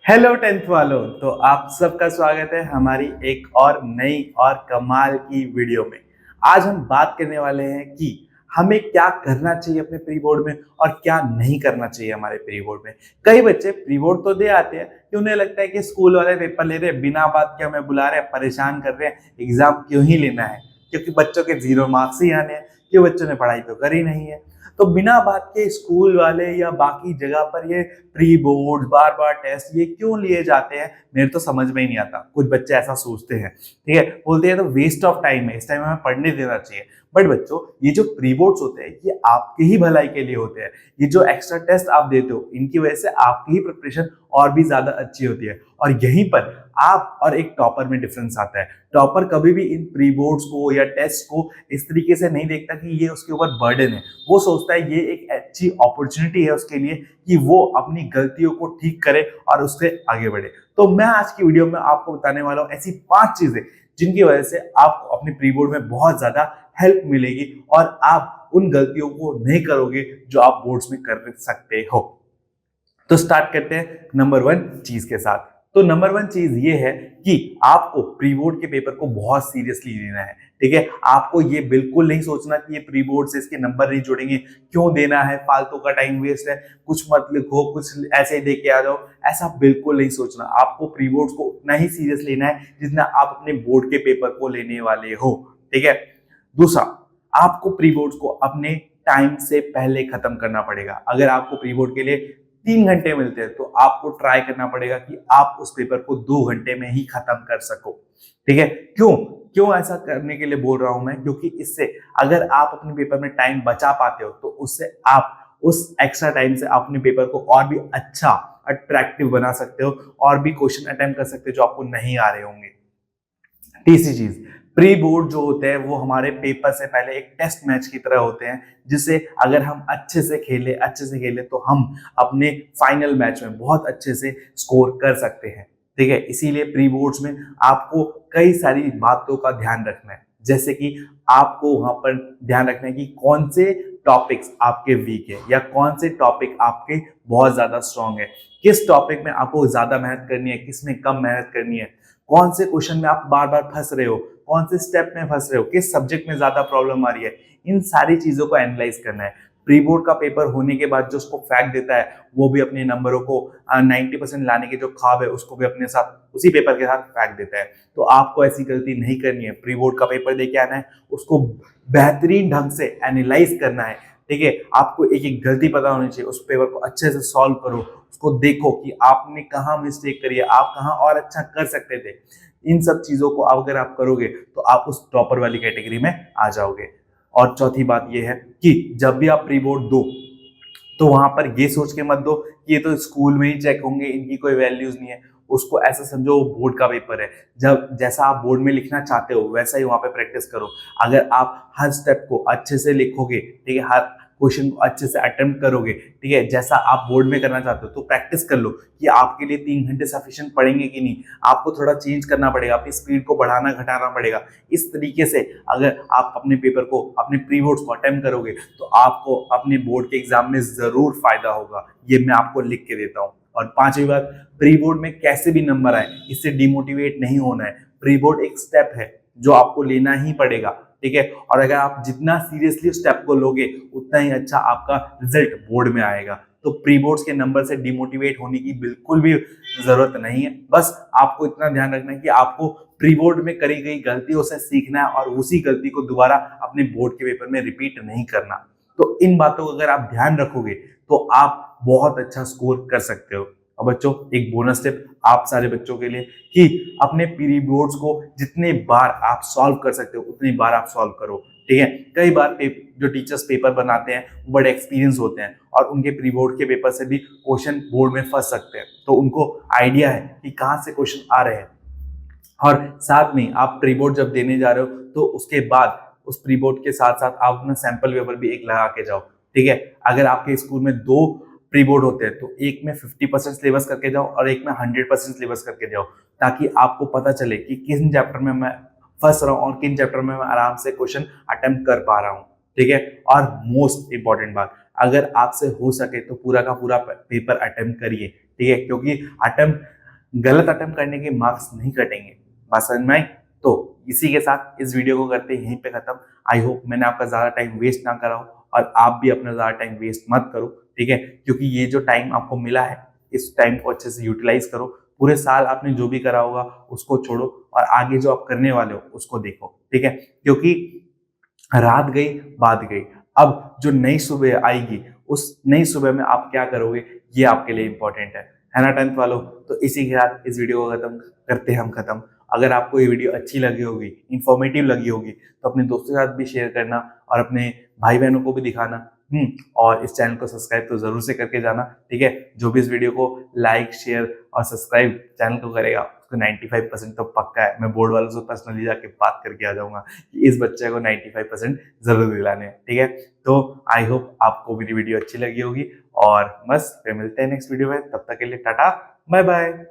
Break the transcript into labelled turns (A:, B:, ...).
A: Hello tenth वालों। तो आप सबका स्वागत है हमारी एक और नई और कमाल की वीडियो में। आज हम बात करने वाले हैं कि हमें क्या करना चाहिए अपने प्री बोर्ड में और क्या नहीं करना चाहिए हमारे प्री बोर्ड में। कई बच्चे प्री बोर्ड तो दे आते हैं कि उन्हें लगता है कि स्कूल वाले पेपर ले रहे हैं, बिना बात के हमें बुला रहे हैं, परेशान कर रहे हैं, एग्जाम क्यों ही लेना है, क्योंकि बच्चों के 0 मार्क्स ही आने हैं, कि बच्चों ने पढ़ाई तो करी नहीं है। तो बिना बात के स्कूल वाले या बाकी जगह पर ये प्री बोर्ड बार बार टेस्ट ये क्यों लिए जाते हैं, मेरे तो समझ में ही नहीं आता। कुछ बच्चे ऐसा सोचते हैं, ठीक है, बोलते हैं तो वेस्ट ऑफ टाइम है, इस टाइम हमें पढ़ने देना चाहिए। बट बच्चों, ये जो प्री बोर्ड्स होते हैं ये आपके ही भलाई के लिए होते हैं। ये जो एक्स्ट्रा टेस्ट आप देते हो इनकी वजह से आपकी ही प्रिपरेशन और भी ज्यादा अच्छी होती है। और यहीं पर आप और एक टॉपर में डिफरेंस आता है। टॉपर कभी भी इन प्री बोर्ड्स को या टेस्ट को इस तरीके से नहीं देखता कि ये उसके ऊपर बर्डन है। वो सोचता है ये एक अच्छी अपॉर्चुनिटी है उसके लिए कि वो अपनी गलतियों को ठीक करे और उससे आगे बढ़े। तो मैं आज की वीडियो में आपको बताने वाला हूं ऐसी 5 चीजें जिनकी वजह से आपको अपने प्री बोर्ड में बहुत ज्यादा हेल्प मिलेगी और आप उन गलतियों को नहीं करोगे जो आप बोर्ड्स में कर सकते हो। तो स्टार्ट करते हैं नंबर 1 चीज के साथ। तो नंबर 1 चीज ये है कि आपको प्री बोर्ड के पेपर को बहुत सीरियसली लेना है। ठीक है, आपको ये बिल्कुल नहीं सोचना कि ये प्री बोर्ड से इसके नंबर नहीं जुड़ेंगे, क्यों देना है, फालतू का टाइम वेस्ट है, कुछ मत लिखो, कुछ ऐसे ही दे के आ जाओ। ऐसा बिल्कुल नहीं सोचना। आपको प्री बोर्ड को उतना ही सीरियस लेना है जितना आप अपने बोर्ड के पेपर को लेने वाले हो। ठीक है। दूसरा, आपको प्री बोर्ड को अपने टाइम से पहले खत्म करना पड़ेगा। अगर आपको प्री बोर्ड के लिए 3 घंटे मिलते हैं तो आपको ट्राई करना पड़ेगा कि आप उस पेपर को 2 घंटे में ही खत्म कर सको। ठीक है। क्यों क्यों ऐसा करने के लिए बोल रहा हूं मैं, क्योंकि इससे अगर आप अपने पेपर में टाइम बचा पाते हो तो उससे आप उस एक्स्ट्रा टाइम से अपने पेपर को और भी अच्छा अट्रैक्टिव बना सकते हो और भी क्वेश्चन अटेम्प्ट कर सकते हो जो आपको नहीं आ रहे होंगे। तीसरी चीज, प्री बोर्ड जो होते हैं वो हमारे पेपर से पहले एक टेस्ट मैच की तरह होते हैं, जिसे अगर हम अच्छे से खेले तो हम अपने फाइनल मैच में बहुत अच्छे से स्कोर कर सकते हैं। ठीक है, इसीलिए प्री बोर्ड्स में आपको कई सारी बातों का ध्यान रखना है। जैसे कि आपको वहां पर ध्यान रखना है कि कौन से टॉपिक्स आपके वीक है या कौन से टॉपिक आपके बहुत ज्यादा स्ट्रांग है, किस टॉपिक में आपको ज्यादा मेहनत करनी है, किस में कम मेहनत करनी है, कौन से क्वेश्चन में आप बार बार फंस रहे हो, कौन से स्टेप में फंस रहे हो, किस सब्जेक्ट में ज्यादा प्रॉब्लम आ रही है। इन सारी चीजों को एनालाइज करना है। प्री बोर्ड का पेपर होने के बाद जो उसको फैक्ट देता है वो भी अपने नंबरों को 90% लाने के जो ख्वाब है उसको भी अपने साथ उसी पेपर के साथ फैक्ट देता है। तो आपको ऐसी गलती नहीं करनी है। प्री बोर्ड का पेपर देके आना है, उसको बेहतरीन ढंग से एनालाइज करना है। ठीक है, आपको एक एक गलती पता होनी चाहिए, उस पेपर को अच्छे से सॉल्व करो, उसको देखो कि आपने कहाँ मिस्टेक करी है, आप कहाँ और अच्छा कर सकते थे। इन सब चीजों को अगर आप करोगे तो आप उस टॉपर वाली कैटेगरी में आ जाओगे। और चौथी बात यह है कि जब भी आप प्री बोर्ड दो तो वहां पर ये सोच के मत दो कि ये तो स्कूल में ही चेक होंगे, इनकी कोई वैल्यूज नहीं है। उसको ऐसा समझो वो बोर्ड का पेपर है। जब जैसा आप बोर्ड में लिखना चाहते हो वैसा ही वहां पे प्रैक्टिस करो। अगर आप हर स्टेप को अच्छे से लिखोगे, ठीक है, हर क्वेश्चन को अच्छे से अटेम्प्ट करोगे, ठीक है, जैसा आप बोर्ड में करना चाहते हो, तो प्रैक्टिस कर लो कि आपके लिए 3 घंटे सफिशिएंट पड़ेंगे कि नहीं। आपको थोड़ा चेंज करना पड़ेगा, अपनी स्पीड को बढ़ाना घटाना पड़ेगा। इस तरीके से अगर आप अपने पेपर को, अपने प्री बोर्ड्स को अटेम्प्ट करोगे तो आपको अपने बोर्ड के एग्जाम में जरूर फायदा होगा। ये मैं आपको लिख के देता हूँ। और पांचवी बात, प्री बोर्ड में कैसे भी नंबर आए इससे डिमोटिवेट नहीं होना है। प्री बोर्ड एक स्टेप है जो आपको लेना ही पड़ेगा। ठीक है, और अगर आप जितना सीरियसली स्टेप को लोगे उतना ही अच्छा आपका रिजल्ट बोर्ड में आएगा। तो प्री बोर्ड्स के नंबर से डिमोटिवेट होने की बिल्कुल भी जरूरत नहीं है। बस आपको इतना ध्यान रखना है कि आपको प्री बोर्ड में करी गई गलतियों से सीखना है और उसी गलती को दोबारा अपने बोर्ड के पेपर में रिपीट नहीं करना। तो इन बातों को अगर आप ध्यान रखोगे तो आप बहुत अच्छा स्कोर कर सकते हो। और बच्चों, एक बोनस टिप आप सारे बच्चों के लिए कि अपने प्री बोर्ड्स को जितने बार आप सॉल्व कर सकते हो उतनी बार आप सॉल्व करो। ठीक है, कई बार जो टीचर्स पेपर बनाते हैं वो बड़े एक्सपीरियंस होते हैं और उनके प्री बोर्ड के पेपर से भी क्वेश्चन बोर्ड में फंस सकते हैं, तो उनको आइडिया है कि कहाँ से क्वेश्चन आ रहे हैं। और साथ में आप प्री बोर्ड जब देने जा रहे हो तो उसके बाद उस प्री बोर्ड के साथ साथ आप अपना सैंपल पेपर भी एक लगा के जाओ। ठीक है, अगर आपके स्कूल में 2 प्री बोर्ड होते हैं तो एक में 50% सिलेबस करके जाओ और एक में 100% सिलेबस करके जाओ, ताकि आपको पता चले कि किन चैप्टर में मैं फंस रहा हूँ और किन चैप्टर में मैं आराम से क्वेश्चन अटेम्प्ट कर पा रहा हूँ। ठीक है, और मोस्ट इंपॉर्टेंट बात, अगर आपसे हो सके तो पूरा का पूरा पेपर अटेम्प्ट करिए। ठीक है, क्योंकि अटेम्प्ट गलत अटेम्प्ट करने के मार्क्स नहीं कटेंगे। बात समझ में आई? तो इसी के साथ इस वीडियो को करते हैं यहीं पे खत्म। आई होप मैंने आपका ज्यादा टाइम वेस्ट ना करा हो और आप भी अपना ज्यादा टाइम वेस्ट मत करो, ठीक है, क्योंकि ये जो टाइम आपको मिला है इस टाइम को अच्छे से यूटिलाइज करो। पूरे साल आपने जो भी करा होगा उसको छोड़ो और आगे जो आप करने वाले हो उसको देखो, ठीक है, क्योंकि रात गई बात गई। अब जो नई सुबह आएगी उस नई सुबह में आप क्या करोगे ये आपके लिए इंपॉर्टेंट है ना 10th वालों। तो इसी के साथ इस वीडियो को खत्म करते हैं हम खत्म। अगर आपको ये वीडियो अच्छी लगी होगी, इंफॉर्मेटिव लगी होगी, तो अपने दोस्तों के साथ भी शेयर करना और अपने भाई बहनों को भी दिखाना। और इस चैनल को सब्सक्राइब तो जरूर से करके जाना, ठीक है। जो भी इस वीडियो को लाइक शेयर और सब्सक्राइब चैनल को करेगा उसको 95% तो पक्का है, मैं बोर्ड वालों से पर्सनली जाके बात करके आ जाऊंगा कि इस बच्चे को 95% जरूर दिलाने हैं, ठीक है। तो आई होप आपको मेरी वीडियो अच्छी लगी होगी और बस फिर मिलते हैं नेक्स्ट वीडियो में। तब तक के लिए टाटा बाय बाय।